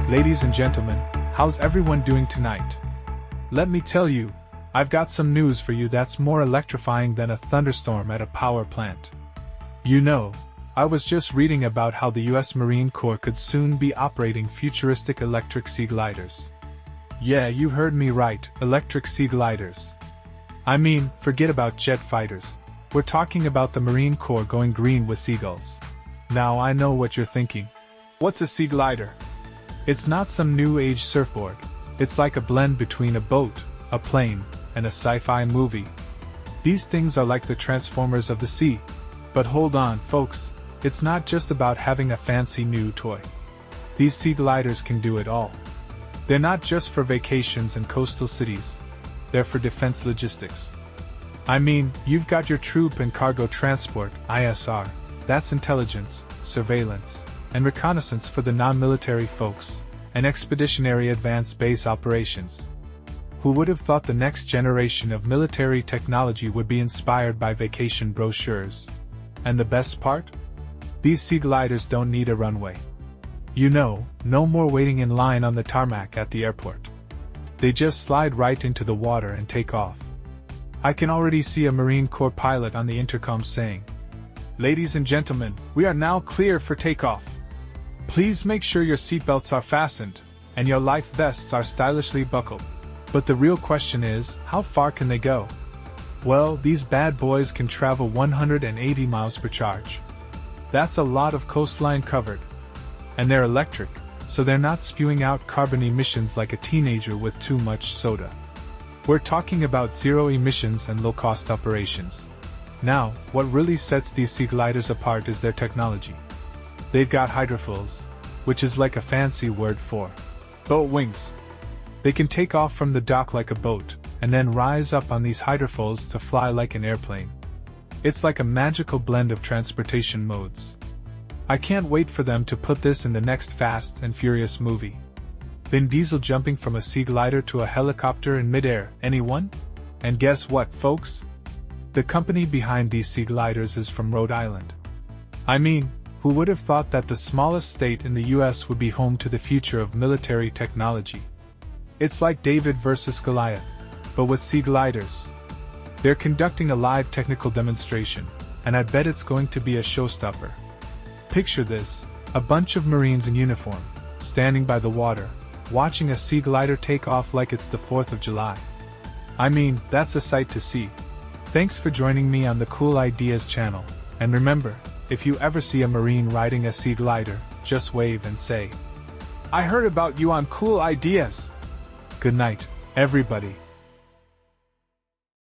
Ladies and gentlemen, how's everyone doing tonight? Let me tell you, I've got some news for you that's more electrifying than a thunderstorm at a power plant. You know, I was just reading about how the US Marine Corps could soon be operating futuristic electric seagliders. Yeah, you heard me right, electric seagliders. I mean, forget about jet fighters. We're talking about the Marine Corps going green with seagulls. Now I know what you're thinking. What's a seaglider? It's not some new age surfboard. It's like a blend between a boat, a plane, and a sci-fi movie. These things are like the Transformers of the sea. But hold on, folks, it's not just about having a fancy new toy. These seagliders can do it all. They're not just for vacations and coastal cities. They're for defense logistics. I mean, you've got your troop and cargo transport, ISR. That's intelligence, surveillance, and reconnaissance for the non-military folks, and expeditionary advanced base operations. Who would have thought the next generation of military technology would be inspired by vacation brochures? And the best part? These seagliders don't need a runway. You know, no more waiting in line on the tarmac at the airport. They just slide right into the water and take off. I can already see a Marine Corps pilot on the intercom saying, "Ladies and gentlemen, we are now clear for takeoff. Please make sure your seatbelts are fastened, and your life vests are stylishly buckled." But the real question is, how far can they go? Well, these bad boys can travel 180 miles per charge. That's a lot of coastline covered. And they're electric, so they're not spewing out carbon emissions like a teenager with too much soda. We're talking about zero emissions and low-cost operations. Now, what really sets these seagliders apart is their technology. They've got hydrofoils, which is like a fancy word for boat wings. They can take off from the dock like a boat, and then rise up on these hydrofoils to fly like an airplane. It's like a magical blend of transportation modes. I can't wait for them to put this in the next Fast and Furious movie. Vin Diesel jumping from a seaglider to a helicopter in midair, anyone? And guess what, folks? The company behind these seagliders is from Rhode Island. I mean, who would have thought that the smallest state in the US would be home to the future of military technology? It's like David versus Goliath, but with seagliders. They're conducting a live technical demonstration, and I bet it's going to be a showstopper. Picture this, a bunch of Marines in uniform, standing by the water, watching a seaglider take off like it's the 4th of July. I mean, that's a sight to see. Thanks for joining me on the Cool Ideas channel, and remember, if you ever see a Marine riding a seaglider, just wave and say, "I heard about you on Cool Ideas." Good night, everybody.